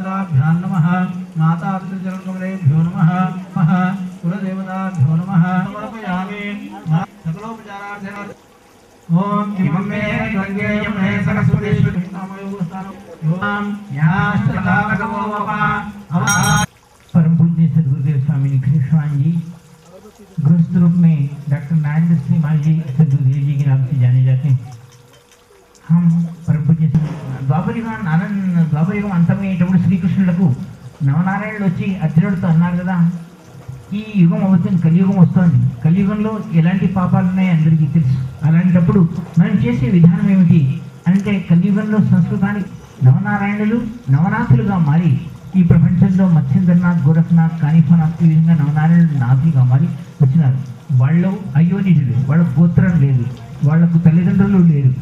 पितृपुत्राभ्यां नमः माता पितृचरणकमलेभ्यो नमः कुलदेवताभ्यो नमः समर्पयामि सकलोपचारार्थेन ओम इमं मे गंगे यमुने सरस्वती परम पूज्य सदगुरुदेव स्वामी निखिलेश्वर जी गृहस्थ रूप में डॉक्टर नारायण सिंह जी सदगुरुदेव जी के नाम से जाने जाते हैं। हम परम पूज्य ద్వాపరయుగం అంతమయ్యేటప్పుడు శ్రీకృష్ణులకు నవనారాయణులు వచ్చి అర్జునుడితో అన్నారు కదా, ఈ యుగం అవుతుంది, కలియుగం వస్తుంది, కలియుగంలో ఎలాంటి పాపాలు ఉన్నాయో అందరికీ తెలుసు. అలాంటప్పుడు మనం చేసే విధానం ఏమిటి అంటే, కలియుగంలో సంస్కృతానికి నవనారాయణులు నవనాథులుగా మారి ఈ ప్రపంచంలో మత్స్యేంద్రనాథ్, గోరఖనాథ్, కానిఫనాథ్ ఈ విధంగా నవనారాయణులు నాథులుగా మారి వచ్చినారు. వాళ్ళు అయోనిజులు, వాళ్ళ గోత్రం లేదు, వాళ్లకు తల్లిదండ్రులు లేరు.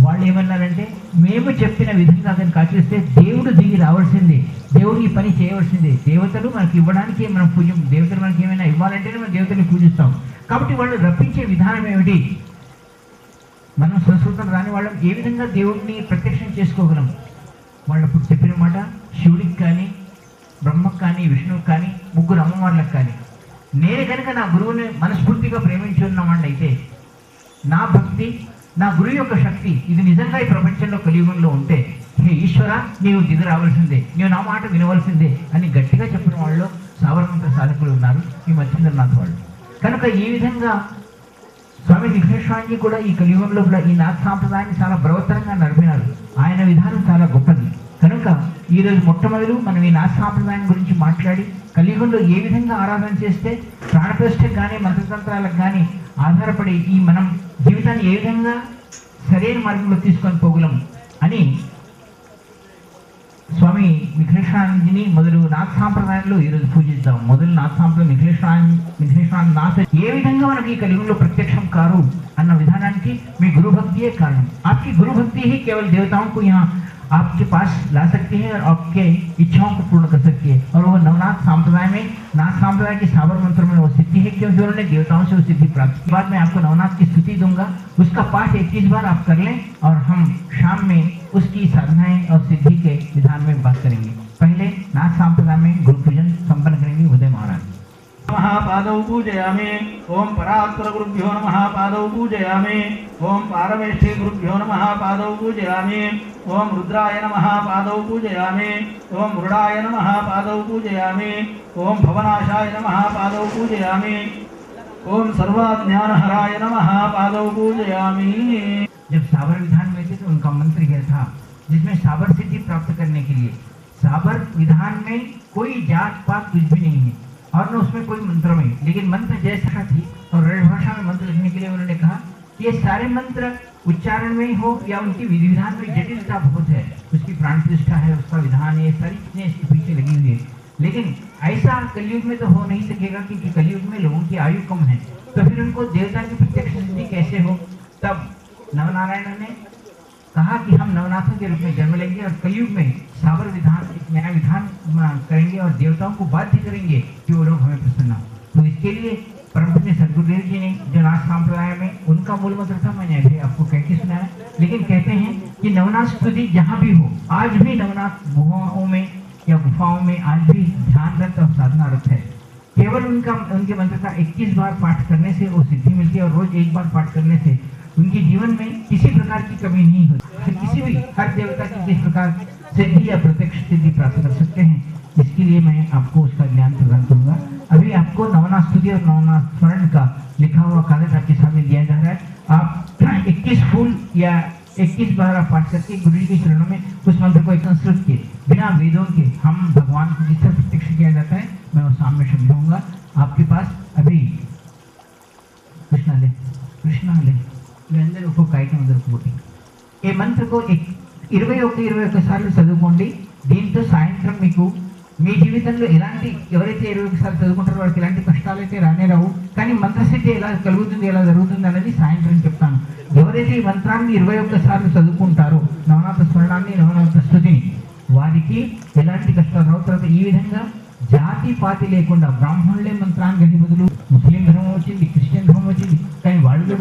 వాళ్ళు ఏమన్నారంటే, మేము చెప్పిన విధంగా అతను కాచేస్తే దేవుడు దిగి రావాల్సిందే, దేవుడు ఈ పని చేయవలసిందే, దేవతలు మనకి ఇవ్వడానికి మనం పూజ, దేవతలు మనకి ఏమైనా ఇవ్వాలంటేనే మనం దేవతని పూజిస్తాం. కాబట్టి వాళ్ళు రప్పించే విధానం ఏమిటి, మనం సంస్కృతం రాని వాళ్ళం ఏ విధంగా దేవుడిని ప్రత్యక్షం చేసుకోగలం. వాళ్ళప్పుడు చెప్పిన మాట, శివుడికి కానీ బ్రహ్మకు కానీ విష్ణువుకి కానీ ముగ్గురు అమ్మవార్లకు కానీ నేను కనుక నా గురువుని మనస్ఫూర్తిగా ప్రేమించున్నవాడిని అయితే, నా భక్తి నా గురువు యొక్క శక్తి ఇది నిజంగా ఈ ప్రపంచంలో కలియుగంలో ఉంటే, హే ఈశ్వర నీవు దిగి రావాల్సిందే, నీవు నా మాట వినవలసిందే అని గట్టిగా చెప్పిన వాళ్ళు సాబరమంత సాధకులు ఉన్నారు ఈ మత్స్యేంద్రనాథ్ వాళ్ళు. కనుక ఈ విధంగా స్వామి నిఖిలేశ్వరాన్ని కూడా ఈ కలియుగంలో కూడా ఈ నాథ సాంప్రదాయాన్ని చాలా బలవత్తరంగా నడిపినారు. ఆయన విధానం చాలా గొప్పది. కనుక ఈరోజు మొట్టమొదలు మనం ఈ నాథ సాంప్రదాయం గురించి మాట్లాడి, కలియుగంలో ఏ విధంగా ఆరాధన చేస్తే ప్రాణప్రతిష్ఠకు కానీ మంత్రతంత్రాలకు కానీ ఆధారపడి ఈ మనం జీవితాన్ని ఏ విధంగా సరైన మార్గంలో తీసుకొని పోగలం అని స్వామి నిఖిలేశ్వరాన్ని మొదలు నాథ సాంప్రదాయంలో ఈరోజు పూజిద్దాం. మొదలు నాథ సాంప్రదాయం నిఖిలేశ్వరాన్ని నాథ ఏ విధంగా మనకి ఈ కలియుగంలో ప్రత్యక్షం కారు అన్న విధానానికి మీ गुरु भक्ति है कारण। आपकी गुरु भक्ति ही केवल देवताओं को यहाँ आपके पास ला सकती है और आपके इच्छाओं को पूर्ण कर सकती है। और वो नवनाथ संप्रदाय में, नाथ संप्रदाय के साबर मंत्र में वो सिद्धि है, क्योंकि उन्होंने देवताओं से वो सिद्धि प्राप्त की। बाद में आपको नवनाथ की स्तुति दूंगा, उसका पाठ 21 बार आप कर लें और हम शाम में उसकी साधनाएं और सिद्धि के विधान में बात करेंगे। पहले नाथ संप्रदाय में गुरु पूजन संपन्न करेंगे उदय महाराज। पादौ पूजयामि ओम परात्पर गुरुभ्यो नमः पादौ पूजयामि ओम पारमेष्ठी गुरुभ्यो नमः पादौ पूजयामि ओम रुद्राय नमः पादौ पूजयामि ओम मृडाय नमः पादौ पूजयामि ओम भवनाशाय नमः पादौ पूजयामि ओम सर्वज्ञानहराय नमः पादौ पूजयामि। जब साबर विधान में थे तो उनका मंत्र यह था, जिसमें साबर सिद्धि प्राप्त करने के लिए साबर विधान में कोई जात पात कुछ भी नहीं है और न उसमें कोई मंत्र में, लेकिन मंत्र जैसा थी और भाषा में मंत्र लिखने के लिए उन्होंने कहा कि ये सारे मंत्र उच्चारण में हो या उनकी विधि विधान में जटिलता बहुत है, उसकी प्राण प्रतिष्ठा है, उसका विधान है, सारी चीजें इसके पीछे लगी हुई है। लेकिन ऐसा कलयुग में तो हो नहीं सकेगा, क्योंकि कलयुग में लोगों की आयु कम है, तो फिर उनको देवता की प्रत्यक्ष सिद्धि कैसे हो। तब नवनारायण ने कहा कि हम नवनाथों के रूप में जन्म लेंगे और कलयुग में साबर विधान, एक नया विधान करेंगे और देवताओं को बाध्य करेंगे कि वो लोग हमें प्रसन्न हो। तो इसके लिए परम पूज्य सदगुरुदेव जी ने जो नाथ संप्रदाय में उनका मूल मंत्र था, मैंने अभी आपको कह के सुनाया, लेकिन कहते हैं कि नवनाथ स्तुति जहाँ भी हो, आज भी नवनाथ गुफाओं में या गुफाओं में आज भी ध्यानरत और साधनारत है। केवल उनके मंत्र का 21 बार पाठ करने से वो सिद्धि मिलती है और रोज एक बार पाठ करने से उनके जीवन में किसी प्रकार की कमी नहीं होती। किसी भी हर देवता की किस प्रकार सिद्धि या प्रत्यक्ष सिद्धि प्राप्त कर सकते हैं, इसके लिए मैं आपको उसका ज्ञान प्रदान करूंगा। अभी आपको नवनाथ स्तुति और नवनाथ स्मरण का लिखा हुआ कागज आपके सामने दिया जा रहा है। आप 21 फूल या 21 बार आप पाठ करके गुरु जी के चरणों में उस मंत्र को संस्कृत के बिना वेदों के हम भगवान को जिस तरह प्रत्यक्ष किया जाता है मैं वो सामने समझाऊंगा। आपके पास अभी कृष्णा ले వీళ్ళందరూ ఒక్కొక్క ఐటమ్ దొరుకుతుంది। ఈ మంత్రకు 21 సార్లు చదువుకోండి। దీంతో సాయంత్రం మీకు మీ జీవితంలో ఎలాంటి, ఎవరైతే 21 సార్లు చదువుకుంటారో వాళ్ళకి ఎలాంటి కష్టాలు అయితే రానే రావు, కానీ మంత్రసిద్ధి ఎలా కలుగుతుంది, ఎలా జరుగుతుంది అనేది సాయంత్రం చెప్తాను। ఎవరైతే ఈ మంత్రాన్ని 21 సార్లు చదువుకుంటారో, నవనాథ స్మరణాన్ని, నవనాథ స్తుతిని, వారికి ఎలాంటి కష్టాలు రావు। తర్వాత ఈ విధంగా జాతి పాతి లేకుండా బ్రాహ్మణులే మంత్రాన్ని గది బదులు ముస్లిం ధర్మం వచ్చింది, క్రిస్టియన్ ధర్మం వచ్చింది, కానీ వాళ్ళు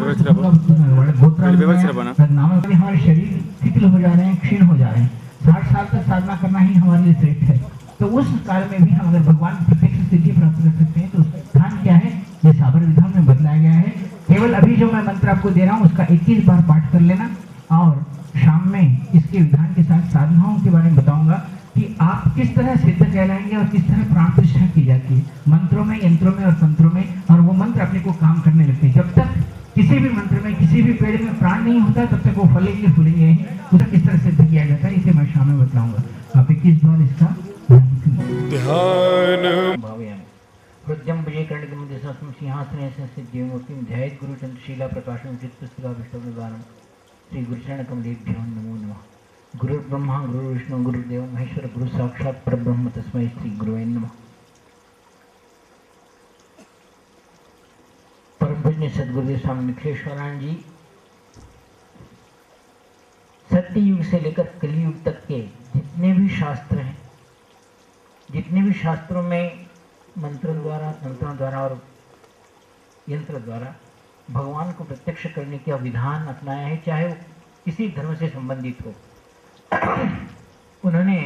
వాళ్ళ గోత్రాలు हमारे शरीर शिथिल हो जा रहे हैं, क्षीण हो जा रहे हैं, 60 साल तक साधना करना ही हमारे लिए श्रेष्ठ है। तो उस काल में भी हम अगर भगवान की प्रत्यक्ष सिद्धि प्राप्त कर सकते हैं तो उसका विधान क्या है, ये साबर विधान में बदलाया गया है। केवल अभी जो मैं मंत्र आपको दे रहा हूँ उसका 21 बार पाठ कर लेना, और शाम में इसके विधान के साथ साधनाओं के बारे में बताऊंगा कि आप किस तरह सिद्ध कहलाएंगे और किस तरह प्राण प्रतिष्ठा की जाती है मंत्रों में, यंत्रों में और तंत्रों में, और वो मंत्र अपने को काम करने लगते हैं। जब तक किसी भी मंत्र में, किसी भी पेड़ में प्राण नहीं होता तब तक वो फलेंगे फूलेंगे नहीं। उसे किस तरह सिद्ध किया जाता है इसे मैं शाम में बताऊंगा। आप 21 बार इसका ध्यान भावयामि। हृदयं भजे कर्णिकमध्यस्थं सिंहासने संस्थित मूर्तिं ध्यायेत् गुरुचन्द्रशीला प्रकाशं चित्तपुस्तिकाभिष्टप्रदानं श्री गुरुचरणकमलेभ्यो नमो नमः। गुरुर्ब्रह्मा गुरुर्विष्णु गुरुर्देव महेश्वर गुरु साक्षात् परब्रह्म तस्मै श्री गुरुवे नमः। परम पूज्य सद्गुरुदेव स्वामी निखिलेश्वरानंद जी सत्य युग से लेकर कलयुग तक के जितने भी शास्त्र हैं, जितने भी शास्त्रों में मंत्रों द्वारा, तंत्रों द्वारा और यंत्र द्वारा भगवान को प्रत्यक्ष करने का विधान अपनाया है, चाहे वो किसी धर्म से संबंधित हो, उन्होंने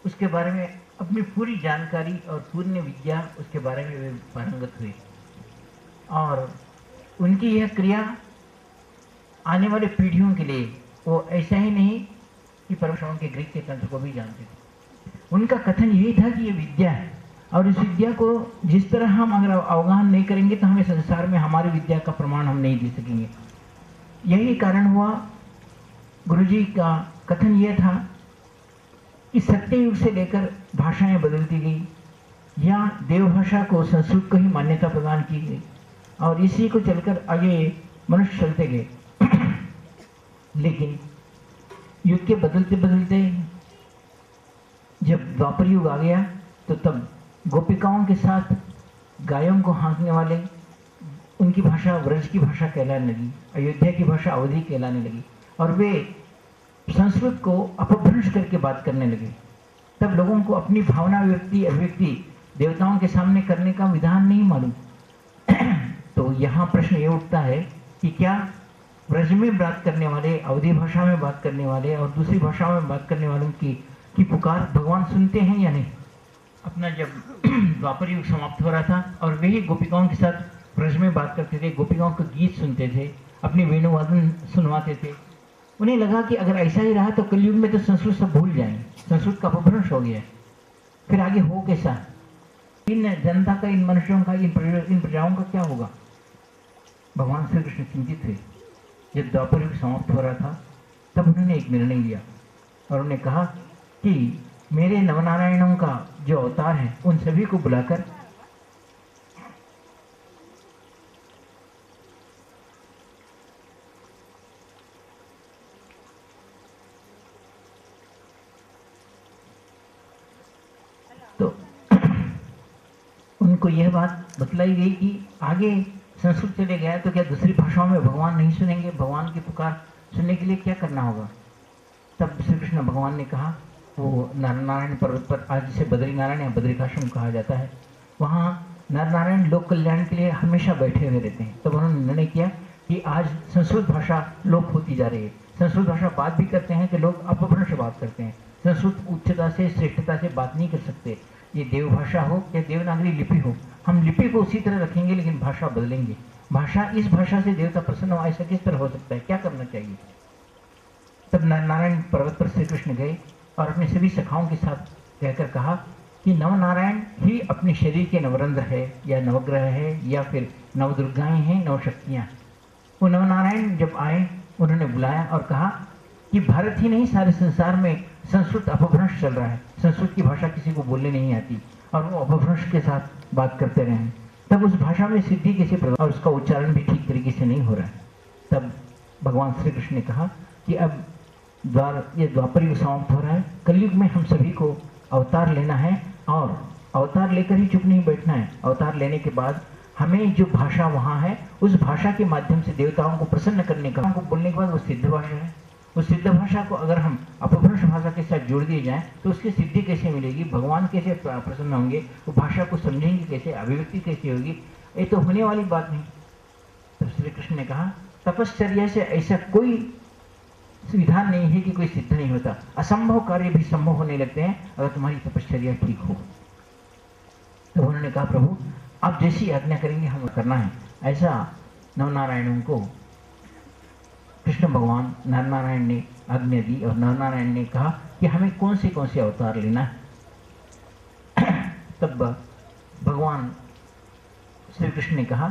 उसके बारे में अपनी पूरी जानकारी और पूर्ण विद्या उसके बारे में वे पारंगत हुए। और उनकी यह क्रिया आने वाले पीढ़ियों के लिए वो ऐसा ही नहीं कि परमेश्वर के ग्रीक के तंत्र को भी जानते थे। उनका कथन यही था कि ये विद्या है और इस विद्या को जिस तरह हम अगर अवगाहन नहीं करेंगे तो हमें संसार में हमारी विद्या का प्रमाण हम नहीं दे सकेंगे। यही कारण हुआ गुरुजी का कथन यह था कि सत्य युग से लेकर भाषाएं बदलती गई या देवभाषा को संस्कृत को ही मान्यता प्रदान की गई और इसी को चलकर आगे मनुष्य चलते गए। लेकिन युग के बदलते बदलते जब द्वापर युग आ गया तो तब गोपिकाओं के साथ गायों को हाँकने वाले उनकी भाषा व्रज की भाषा कहलाने लगी, अयोध्या की भाषा अवधी कहलाने लगी और वे संस्कृत को अपभ्रंश करके बात करने लगे। तब लोगों को अपनी भावना अभिव्यक्ति देवताओं के सामने करने का विधान नहीं मालूम। तो यहाँ प्रश्न ये उठता है कि क्या व्रज में बात करने वाले, अवधी भाषा में बात करने वाले और दूसरी भाषा में बात करने वालों की पुकार भगवान सुनते हैं या नहीं? अपना जब द्वापर युग समाप्त हो रहा था और वे ही गोपिकाओं के साथ व्रज में बात करते थे, गोपिकाओं को गीत सुनते थे, अपनी वेणुवादन सुनवाते थे। उन्हें लगा कि अगर ऐसा ही रहा तो कलयुग में तो संस्कृत सब भूल जाएंगे, संस्कृत का अपभ्रंश हो गया है, फिर आगे हो कैसा? इन जनता का, इन मनुष्यों का, इन प्रजाओं का क्या होगा? भगवान श्री कृष्ण चिंतित हुए। जब द्वापर युग समाप्त हो रहा था तब उन्होंने एक निर्णय लिया और उन्होंने कहा कि मेरे नवनारायणों का जो अवतार है उन सभी को बुलाकर तो उनको यह बात बतलाई गई कि आगे संस्कृत चले गया तो क्या दूसरी भाषाओं में भगवान नहीं सुनेंगे? भगवान की पुकार सुनने के लिए क्या करना होगा? तब श्री कृष्ण भगवान ने कहा, वो नारायण पर्वत पर, आज जिसे बद्री नारायण या बद्रिकाश्रम कहा जाता है, वहाँ नारायण लोक कल्याण के लिए हमेशा बैठे हुए रहते हैं। तब उन्होंने निर्णय किया कि आज संस्कृत भाषा लोप होती जा रही है। संस्कृत भाषा बात भी करते हैं कि लोग अपभ्रंश बात करते हैं। संस्कृत उच्चता से, श्रेष्ठता से बात नहीं कर सकते। ये देवभाषा हो या देवनागरी लिपि हो, हम लिपि को उसी तरह रखेंगे लेकिन भाषा बदलेंगे। भाषा, इस भाषा से देवता प्रसन्न हो, ऐसा किस तरह हो सकता है? क्या करना चाहिए? तब नारायण पर्वत पर श्री कृष्ण गए और अपने सभी सखाओं के साथ कहकर कहा कि नवनारायण ही अपने शरीर के नवरंध्र है या नवग्रह है या फिर नवदुर्गाएं हैं, नवशक्तियाँ। वो नवनारायण जब आए उन्होंने बुलाया और कहा कि भारत ही नहीं, सारे संसार में संस्कृत अपभ्रंश चल रहा है। संस्कृत की भाषा किसी को बोलने नहीं आती और वो अपभ्रंश के साथ बात करते रहे। तब उस भाषा में सिद्धि कैसे प्रदान, और उसका उच्चारण भी ठीक तरीके से नहीं हो रहा है। तब भगवान श्री कृष्ण ने कहा कि अब ये द्वापर युग समाप्त हो रहा है, कलयुग में हम सभी को अवतार लेना है और अवतार लेकर ही चुप नहीं बैठना है। अवतार लेने के बाद हमें जो भाषा वहाँ है उस भाषा के माध्यम से देवताओं को प्रसन्न करने का, को बोलने के बाद वो सिद्ध भाषा है। उस सिद्ध भाषा को अगर हम अपभ्रंश भाषा के साथ जोड़ दिए जाएं तो उसकी सिद्धि कैसे मिलेगी? भगवान कैसे प्रसन्न होंगे? वो भाषा को समझेंगे कैसे? अभिव्यक्ति कैसे होगी? ये तो होने वाली बात नहीं। तब श्री कृष्ण ने कहा, तपश्चर्या से ऐसा कोई विधान नहीं है कि कोई सिद्ध नहीं होता। असंभव कार्य भी संभव होने लगते हैं अगर तुम्हारी तपश्चर्या ठीक हो। तो उन्होंने कहा प्रभु आप जैसी आज्ञा करेंगे हम करना है। ऐसा नवनारायणों को कृष्ण भगवान नरनारायण ने आज्ञा दी और नरनारायण ने कहा कि हमें कौन से अवतार लेना है। तब भगवान श्री कृष्ण ने कहा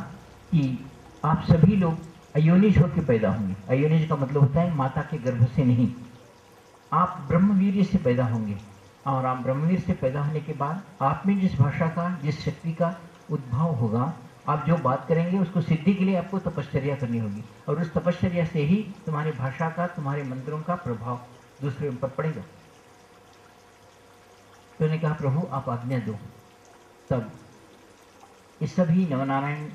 कि आप सभी लोग अयोनिज होकर पैदा होंगे। अयोनिज का मतलब होता है माता के गर्भ से नहीं। आप ब्रह्मवीर्य से पैदा होंगे और आप ब्रह्मवीर से पैदा होने के बाद आप में जिस भाषा का जिस शक्ति का उद्भव होगा, आप जो बात करेंगे उसको सिद्धि के लिए आपको तपश्चर्या करनी होगी और उस तपश्चर्या से ही तुम्हारी भाषा का तुम्हारे मंत्रों का प्रभाव दूसरे पर पड़ेगा। तो उन्होंने कहा प्रभु आप आज्ञा दो। तब ये सभी नवनारायण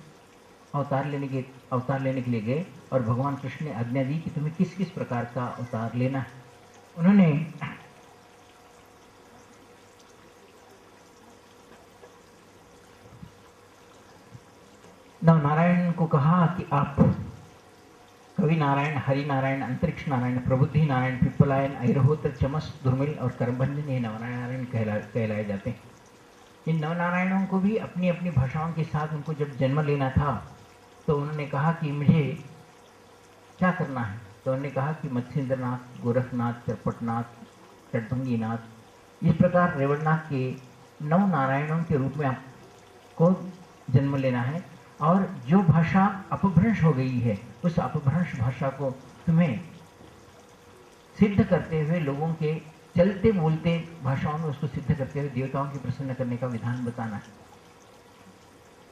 अवतार लेने के लिए गए और भगवान कृष्ण ने आज्ञा दी कि तुम्हें किस किस प्रकार का अवतार लेना है। उन्होंने नवनारायण को कहा कि आप कवि नारायण, हरि नारायण, अंतरिक्ष नारायण, प्रबुद्धि नारायण, पिप्पलायन, ऐरहोत्र, चमस, दुर्मिल और करमभंजन ये नवनारायण कहलाए जाते हैं। इन नवनारायणों को भी अपनी अपनी भाषाओं के साथ उनको जब जन्म लेना था तो उन्होंने कहा कि मुझे क्या करना है। तो उन्होंने कहा कि मत्स्येंद्रनाथ, गोरखनाथ, चरपटनाथ, चटभंगीनाथ, इस प्रकार रेवणनाथ के नवनारायणों के रूप में आपको जन्म लेना है और जो भाषा अपभ्रंश हो गई है उस अपभ्रंश भाषा को तुम्हें सिद्ध करते हुए लोगों के चलते बोलते भाषाओं में उसको सिद्ध करते हुए देवताओं की प्रसन्न करने का विधान बताना है।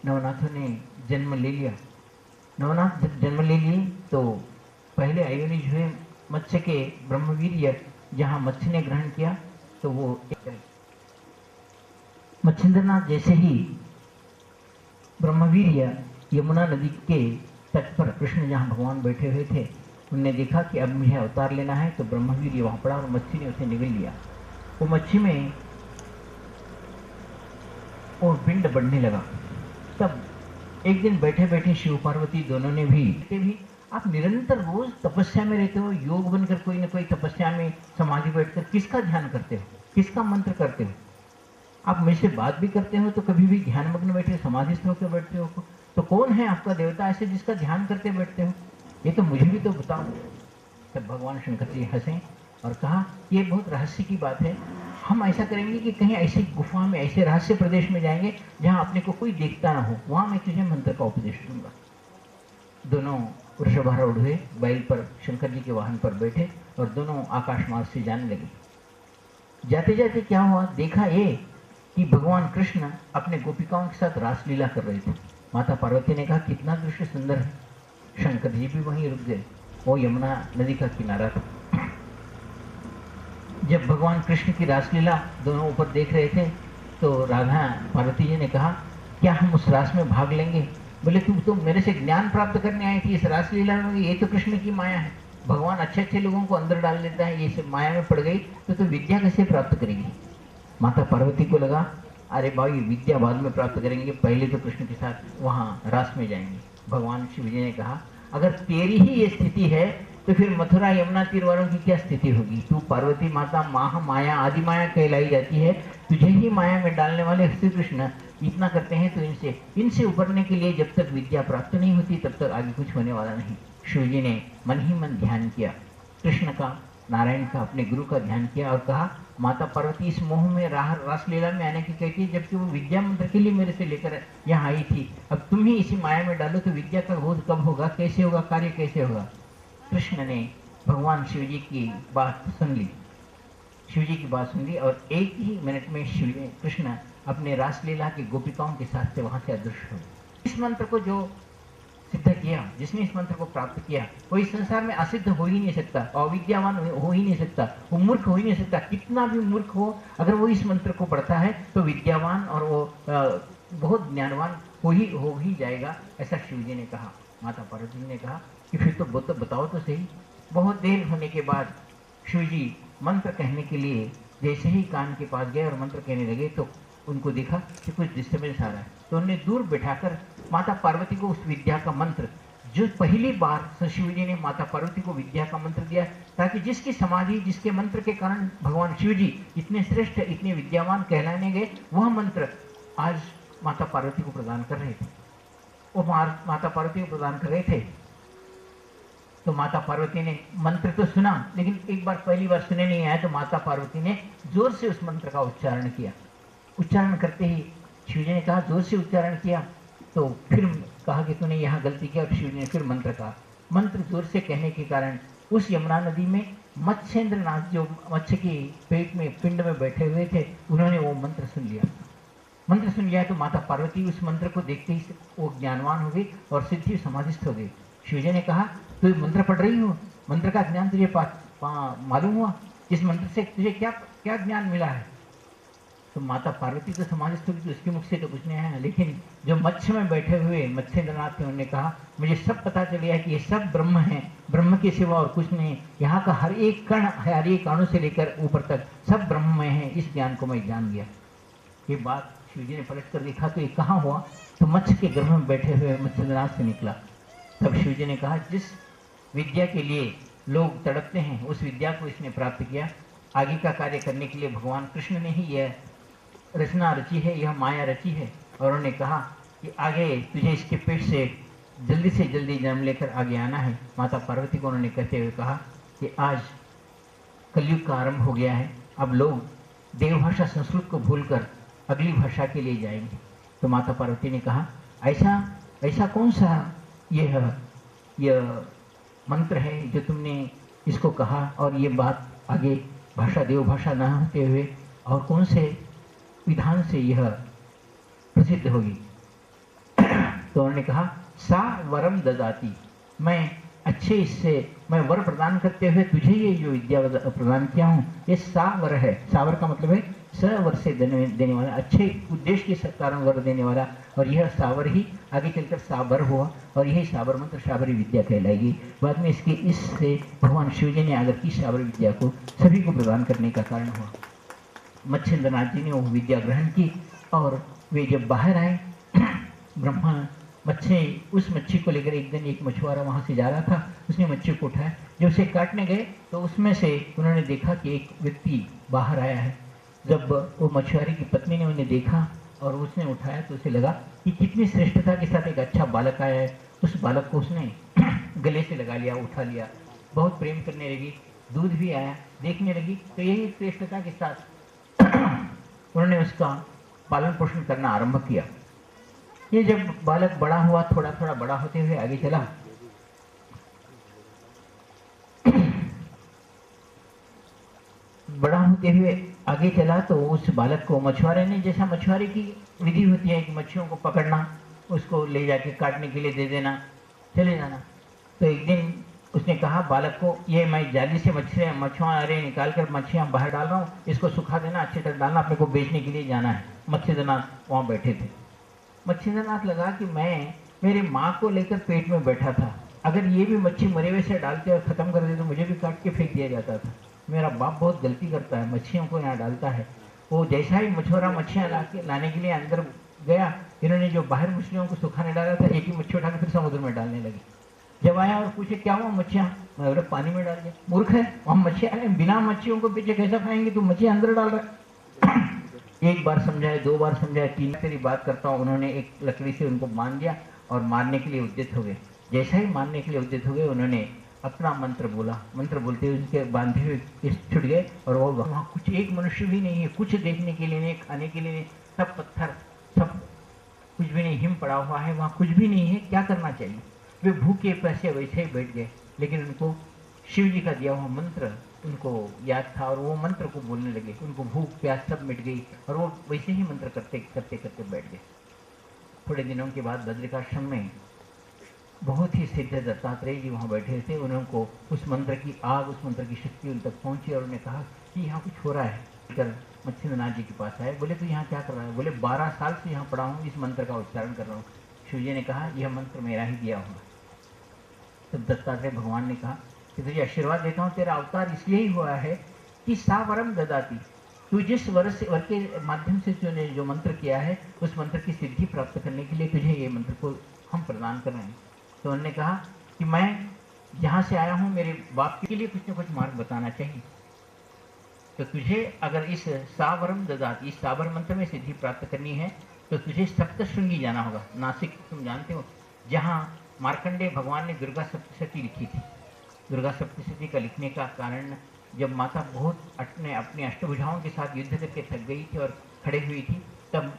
नवनाथों ने जन्म ले लिया। नवनाथ जब जन्म ले लिए तो पहले अयोनिज हुए मत्स्य के ब्रह्मवीर्य, जहाँ मत्स्य ने ग्रहण किया तो वो मत्स्येंद्रनाथ जैसे ही ब्रह्मवीर्य यमुना नदी के तट पर कृष्ण जहाँ भगवान बैठे हुए थे उनने देखा कि अब मुझे अवतार लेना है, तो ब्रह्मवीर्य वहाँ पड़ा और मच्छी ने उसे निगल लिया। वो मच्छी में और पिंड बढ़ने लगा। तब एक दिन बैठे बैठे शिव पार्वती दोनों ने भी आप निरंतर रोज तपस्या में रहते हो, योग बनकर कोई ना कोई तपस्या में समाधि बैठकर किसका ध्यान करते हो, किसका मंत्र करते हो? आप मुझसे बात भी करते हो तो कभी भी ध्यान मग्न बैठे समाधिस्थ होकर बैठते हो, तो कौन है आपका देवता ऐसे जिसका ध्यान करते बैठते हो? ये तो मुझे भी तो बताओ। तब भगवान शंकर जी हंसे और कहा ये बहुत रहस्य की बात है, हम ऐसा करेंगे कि कहीं ऐसी गुफा में, ऐसे रहस्य प्रदेश में जाएंगे जहाँ अपने को कोई देखता ना हो, वहाँ मैं तुझे मंत्र का उपदेश दूंगा। दोनों वृषभारूढ़ हुए, बैल पर शंकर जी के वाहन पर बैठे और दोनों आकाश मार्ग से जाने लगे। जाते जाते क्या हुआ, देखा ये कि भगवान कृष्ण अपने गोपिकाओं के साथ रासलीला कर रहे थे। माता पार्वती ने कहा कितना दृश्य सुंदर है। शंकर जी भी वहीं रुक गए, वो यमुना नदी का किनारा था। जब भगवान कृष्ण की रासलीला दोनों ऊपर देख रहे थे तो राधा पार्वती जी ने कहा क्या हम उस रास में भाग लेंगे? बोले तुम तो मेरे से ज्ञान प्राप्त करने आई थी, इस रासलीला में ये तो कृष्ण की माया है। भगवान अच्छे अच्छे लोगों को अंदर डाल देता है, ये सब माया में पड़ गई तो विद्या कैसे प्राप्त करेगी? माता पार्वती को लगा अरे भाई विद्या बाद में प्राप्त करेंगे, पहले तो कृष्ण के साथ वहाँ रास में जाएंगे। भगवान शिव जी ने कहा अगर तेरी ही ये स्थिति है तो फिर मथुरा यमुना तीर वालों की क्या स्थिति होगी? तू पार्वती माता महा माया आदि माया कहलाई जाती है, तुझे ही माया में डालने वाले श्री कृष्ण इतना करते हैं तो इनसे उबरने के लिए जब तक विद्या प्राप्त नहीं होती तब तक आगे कुछ होने वाला नहीं। शिव जी ने मन ही मन ध्यान किया, कृष्ण का, नारायण का, अपने गुरु का ध्यान किया और कहा माता पार्वती इस मोह में रासलीला में आने की कहती है, जबकि वो विद्या मंत्र के लिए मेरे से लेकर यहाँ आई थी। अब तुम ही इसी माया में डालो तो विद्या का बोध कब होगा, कैसे होगा, कार्य कैसे होगा? कृष्ण ने भगवान शिव जी की बात सुन ली, शिव जी की बात सुन ली और एक ही मिनट में कृष्ण अपने रासलीला के गोपिकाओं के साथ से वहाँ से अदृश्य हो। इस मंत्र को जो सिद्ध किया, जिसने इस मंत्र को प्राप्त किया, वो इस संसार में असिद्ध हो ही नहीं सकता, अविद्यावान हो ही नहीं सकता, वो मूर्ख हो ही नहीं सकता। कितना भी मूर्ख हो अगर वो इस मंत्र को पढ़ता है तो विद्यावान और वो बहुत ज्ञानवान हो ही जाएगा, ऐसा शिव जी ने कहा। माता पार्वती ने कहा कि फिर तो बताओ तो सही। बहुत देर होने के बाद शिव जी मंत्र कहने के लिए जैसे ही कान के पास गए और मंत्र कहने लगे तो उनको देखा कि कुछ डिस्टर्बेंस आ रहा है, तो उन्होंने दूर बैठाकर माता पार्वती को उस विद्या का मंत्र जो पहली बार शिव जी ने माता पार्वती को विद्या का मंत्र दिया, ताकि जिसकी समाधि, जिसके मंत्र के कारण भगवान शिव जी इतने श्रेष्ठ, इतने विद्यावान कहलाने गए, वह मंत्र आज माता पार्वती को प्रदान कर रहे थे। वो माता पार्वती को प्रदान कर रहे थे। तो माता पार्वती ने मंत्र तो सुना, लेकिन एक बार, पहली बार सुने नहीं आया, तो माता पार्वती ने जोर से उस मंत्र का उच्चारण किया। उच्चारण करते ही शिव जी ने कहा, जोर से उच्चारण किया, तो फिर कहा कि तूने यहाँ गलती किया, और शिव जी ने फिर मंत्र कहा। मंत्र जोर से कहने के कारण उस यमुना नदी में मत्स्येंद्र नाथ, जो मत्स्य के पेट में, पिंड में बैठे हुए थे, उन्होंने वो मंत्र सुन लिया। मंत्र सुन लिया तो माता पार्वती उस मंत्र को देखते ही वो ज्ञानवान हो गई और सिद्धि समाधिस्थ हो गई। शिव जी ने कहा, तू मंत्र पढ़ रही हो, मंत्र का ज्ञान तुझे मालूम हुआ? इस मंत्र से तुझे क्या क्या ज्ञान मिला है? तो माता पार्वती तो समाधिस्थ होगी, तो उसके मुख से तो कुछ नहीं आया, लेकिन जो मत्स्य में बैठे हुए मत्स्येंद्रनाथ थे, उन्होंने कहा, मुझे सब पता चल गया कि ये सब ब्रह्म है, ब्रह्म के सिवा और कुछ नहीं। यहाँ का हर एक कण, हर एक अणु से लेकर ऊपर तक सब ब्रह्ममय है। इस ज्ञान को मैं जान गया। ये बात शिव जी ने पलट कर देखा तो ये कहाँ हुआ? तो मत्स्य के गर्भ में बैठे हुए मत्स्येंद्रनाथ से निकला। तब शिव जी ने कहा, जिस विद्या के लिए लोग तड़पते हैं, उस विद्या को इसने प्राप्त किया। आगे का कार्य करने के लिए भगवान कृष्ण ने ही यह रचना रची है, यह माया रची है। और उन्होंने कहा कि आगे तुझे इसके पेट से जल्दी जन्म लेकर आगे आना है। माता पार्वती को उन्होंने कहते हुए कहा कि आज कलयुग का आरंभ हो गया है, अब लोग देवभाषा संस्कृत को भूलकर अगली भाषा के लिए जाएंगे। तो माता पार्वती ने कहा, ऐसा कौन सा यह मंत्र है जो तुमने इसको कहा, और ये बात आगे भाषा, देव भाषा न होते हुए और कौन से विधान से यह प्रसिद्ध होगी? तो उन्होंने कहा, सा वरम ददाती, मैं अच्छे इससे मैं वर प्रदान करते हुए तुझे ये जो विद्या प्रदान किया हूँ, ये सावर है। सावर का मतलब है सवर से देने वाला, अच्छे उद्देश्य के कारण वर देने वाला। और यह सावर ही आगे चलकर साबर हुआ, और यही साबर मंत्र साबरी विद्या कहलाएगी। बाद में इससे भगवान शिव जी ने आकर की साबर विद्या को सभी को प्रदान करने का कारण हुआ। मत्स्येंद्रनाथ जी ने वो विद्या ग्रहण की, और वे जब बाहर आए, ब्रह्मा उस मच्छी को लेकर एक दिन एक मछुआरा वहाँ से जा रहा था, उसने मच्छी को उठाया। जब उसे काटने गए तो उसमें से उन्होंने देखा कि एक व्यक्ति बाहर आया है। जब वो मछुआरे की पत्नी ने उन्हें देखा और उसने उठाया, तो उसे लगा कि कितनी श्रेष्ठता के साथ एक अच्छा बालक आया है। उस बालक को उसने गले से लगा लिया, उठा लिया, बहुत प्रेम करने लगी। दूध भी आया, देखने लगी, तो यही श्रेष्ठता के साथ उन्होंने उसका पालन पोषण करना आरंभ किया। ये जब बालक बड़ा हुआ, थोड़ा थोड़ा बड़ा होते हुए आगे चला, बड़ा होते हुए आगे चला, तो उस बालक को मछुआरे ने, जैसा मछुआरे की विधि होती है कि मच्छियों को पकड़ना, उसको ले जाके काटने के लिए दे देना, चले जाना। तो एक दिन उसने कहा बालक को, ये मैं जाली से मछुआरे निकाल कर मच्छियाँ बाहर डाल रहा हूँ, इसको सुखा देना, अच्छी तरह डालना, अपने को बेचने के लिए जाना है। मत्स्येंद्रनाथ वहाँ बैठे थे। मत्स्येंद्रनाथ लगा कि मैं मेरी माँ को लेकर पेट में बैठा था, अगर ये भी मच्छी मरे हुए से डालते और ख़त्म कर दे तो मुझे भी काट के फेंक दिया जाता था। मेरा बाप बहुत गलती करता है, मच्छियों को यहाँ डालता है। वो जैसा ही मछुआरा मच्छियाँ लाने के लिए अंदर गया, इन्होंने जो बाहर मछलियों को सुखाने डाला था, एक ही मच्छी उठा के फिर समुद्र में डालने लगे। जब आया और पूछे क्या हुआ मच्छियाँ, मैं बोले पानी में डाल दिया। मूर्ख है, हम मच्छियाँ बिना मच्छियों को पीछे कैसा खाएंगे, तू मच्छी अंदर डाल रहा है। एक बार समझाए, दो बार समझाए, तीन तेरी बात करता हूँ। उन्होंने एक लकड़ी से उनको बांध दिया और मारने के लिए उद्यत हो गए। जैसा ही मारने के लिए उद्यत हो गए, उन्होंने अपना मंत्र बोला। मंत्र बोलते हुए उनके बांधे हुए छुट गए, और वो वहाँ कुछ एक मनुष्य भी नहीं है, कुछ देखने के लिए नहीं, खाने के लिए नहीं, सब पत्थर, सब कुछ भी नहीं, हिम पड़ा हुआ है, वहाँ कुछ भी नहीं है। क्या करना चाहिए? वे भूखे पैसे वैसे ही बैठ गए, लेकिन उनको शिव जी का दिया हुआ मंत्र उनको याद था, और वो मंत्र को बोलने लगे। उनको भूख प्यास सब मिट गई, और वो वैसे ही मंत्र करते करते करते बैठ गए। थोड़े दिनों के बाद बद्रिकाश्रम में बहुत ही सिद्ध दत्तात्रेय जी वहाँ बैठे थे। उनको उस मंत्र की आग, उस मंत्र की शक्ति उन तक पहुँची, और उन्होंने कहा कि यहाँ कुछ हो रहा है। कर मत्स्येंद्रनाथ जी के पास आए, बोले तो यहाँ क्या कर रहा है? बोले 12 साल से यहाँ पड़ा हूँ, इस मंत्र का उच्चारण कर रहा हूँ। शिव जी ने कहा यह मंत्र मेरा ही दिया हुआ। तब दत्तात्रेय भगवान ने कहा कि तुझे आशीर्वाद देता हूँ, तेरा अवतार इसलिए ही हुआ है कि सा वरम ददाती, तू जिस वर के माध्यम से तूने जो मंत्र किया है, उस मंत्र की सिद्धि प्राप्त करने के लिए तुझे ये मंत्र को हम प्रदान कर रहे हैं। तो उन्होंने कहा कि मैं जहाँ से आया हूँ मेरे बाप के लिए कुछ न कुछ मार्ग बताना चाहिए। तो तुझे अगर इस सावरम ददात, इस साबर मंत्र में सिद्धि प्राप्त करनी है तो तुझे सप्तशृंगी जाना होगा। नासिक तुम जानते हो, जहाँ मार्कंडेय भगवान ने दुर्गा सप्तशती लिखी थी। दुर्गा सप्तशती का लिखने का कारण, जब माता बहुत अपने अष्टभुजाओं के साथ युद्ध करके थक गई थी और खड़े हुई थी, तब